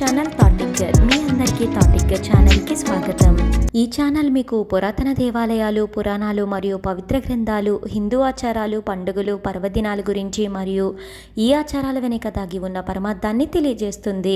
Channel థాటిగ్గర్. మీ అందరికీ థాటిగ్గర్ ఛానల్కి స్వాగతం. ఈ ఛానల్ మీకు పురాతన దేవాలయాలు, పురాణాలు మరియు పవిత్ర గ్రంథాలు, హిందూ ఆచారాలు, పండుగలు, పర్వదినాల గురించి మరియు ఈ ఆచారాల వెనుక దాగి ఉన్న పరమార్థాన్ని తెలియజేస్తుంది.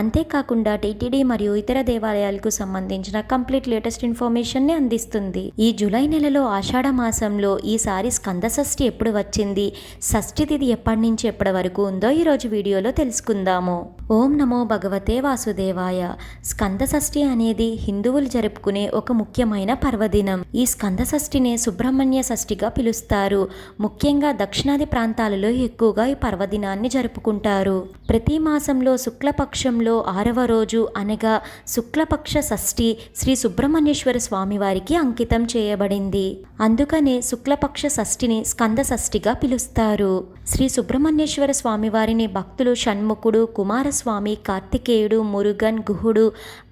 అంతేకాకుండా టీటీడీ మరియు ఇతర దేవాలయాలకు సంబంధించిన కంప్లీట్ లేటెస్ట్ ఇన్ఫర్మేషన్ని అందిస్తుంది. ఈ జూలై నెలలో ఆషాఢ మాసంలో ఈసారి స్కంద షష్ఠి ఎప్పుడు వచ్చింది, షష్ఠి తిథి ఎప్పటి నుంచి ఎప్పటి వరకు ఉందో ఈరోజు వీడియోలో తెలుసుకుందాము. ఓం నమో భగవతే వాసుదేవాయ. స్కంద షష్ఠి అనేది హిందువులు జరుపుకునే ఒక ముఖ్యమైన పర్వదినం. ఈ స్కంద షష్ఠినే సుబ్రహ్మణ్య షష్ఠిగా పిలుస్తారు. ముఖ్యంగా దక్షిణాది ప్రాంతాలలో ఎక్కువగా ఈ పర్వదినాన్ని జరుపుకుంటారు. ప్రతి మాసంలో శుక్లపక్షంలో 6వ రోజు అనగా శుక్లపక్ష షష్ఠి శ్రీ సుబ్రహ్మణ్యేశ్వర స్వామి వారికి అంకితం చేయబడింది. అందుకనే శుక్లపక్ష షష్ఠిని స్కంద షష్ఠిగా పిలుస్తారు. శ్రీ సుబ్రహ్మణ్యేశ్వర స్వామి వారిని భక్తులు షణ్ముఖుడు, కుమారస్వామి, కార్తికేయుడు, మురుగన్, గుహుడు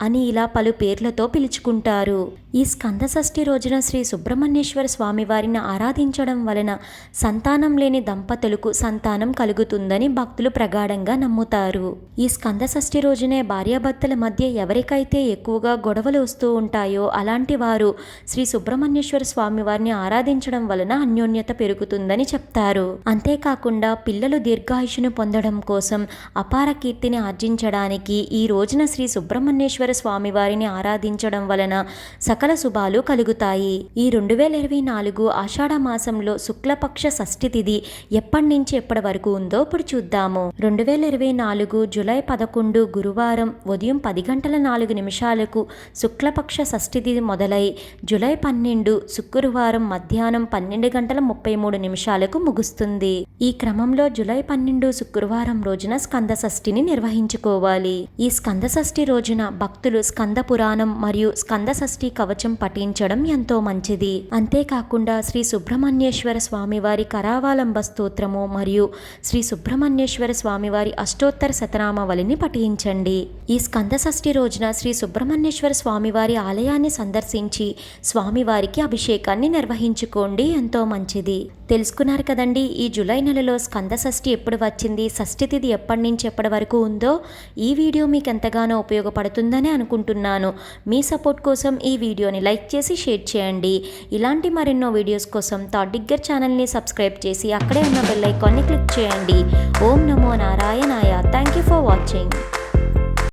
అని ఇలా పలు పేర్లతో పిలుచుకుంటారు. ఈ స్కంద షష్ఠి రోజున శ్రీ సుబ్రహ్మణ్యేశ్వర స్వామి వారిని ఆరాధించడం వలన సంతానం లేని దంపతులకు సంతానం కలుగుతుందని భక్తులు ప్రగాఢంగా నమ్ముతారు. ఈ స్కంద షష్ఠి రోజునే భార్యాభర్తల మధ్య ఎవరికైతే ఎక్కువగా గొడవలు వస్తూ ఉంటాయో అలాంటి వారు శ్రీ సుబ్రహ్మణ్యేశ్వర స్వామి వారిని ఆరాధించడం వలన అన్యోన్యత పెరుగుతుందని చెప్తారు. అంతేకాకుండా పిల్లలు దీర్ఘాయుషును పొందడం కోసం, అపార కీర్తిని ఆర్జించడానికి ఈ రోజున శ్రీ సుబ్రహ్మణ్యేశ్వర స్వామి వారిని ఆరాధించడం వలన సకల శుభాలు కలుగుతాయి. ఈ 2024 ఆషాఢ మాసంలో శుక్లపక్ష షష్ఠి తిథి ఎప్పటి నుంచి ఎప్పటి వరకు ఉందో ఇప్పుడు చూద్దాము. 2024 జూలై 11 గురువారం ఉదయం 10:04 శుక్లపక్ష షష్ఠి తిథి మొదలై జూలై 12 శుక్రవారం మధ్యాహ్నం 12:33 ముగుస్తుంది. ఈ క్రమంలో జూలై 12 శుక్రవారం రోజున స్కంద షష్ఠిని నిర్వహించుకోవాలి. ఈ స్కంద షష్ఠి రోజున భక్తులు స్కంద పురాణం మరియు స్కంద షష్ఠి కవచం పఠించడం ఎంతో మంచిది. అంతేకాకుండా శ్రీ సుబ్రహ్మణ్యేశ్వర స్వామివారి కరావలంబ స్తోత్రము మరియు శ్రీ సుబ్రహ్మణ్యేశ్వర స్వామివారి అష్టోత్తర శతనామావళిని పఠించండి. ఈ స్కంద షష్ఠి రోజున శ్రీ సుబ్రహ్మణ్యేశ్వర స్వామివారి ఆలయాన్ని సందర్శించి స్వామివారికి అభిషేకాన్ని నిర్వహించుకోండి, ఎంతో మంచిది. తెలుసుకున్నారు కదండి, ఈ జూలై నెలలో స్కంద షష్ఠి ఎప్పుడు వచ్చింది, షష్ఠి తిథి ఎప్పటి నుంచి ఎప్పటి వరకు ఉందో. ఈ వీడియో మీకు ఎంతగానో ఉపయోగపడుతుందని అనుకుంటున్నాను. మీ సపోర్ట్ కోసం ఈ వీడియోని లైక్ చేసి షేర్ చేయండి. ఇలాంటి మరెన్నో వీడియోస్ కోసం థాటిగ్గర్ ఛానల్ని సబ్స్క్రైబ్ చేసి అక్కడే ఉన్న బెల్ ఐకాన్ని క్లిక్ చేయండి. ఓం నమో నారాయణాయ. Thank you for watching.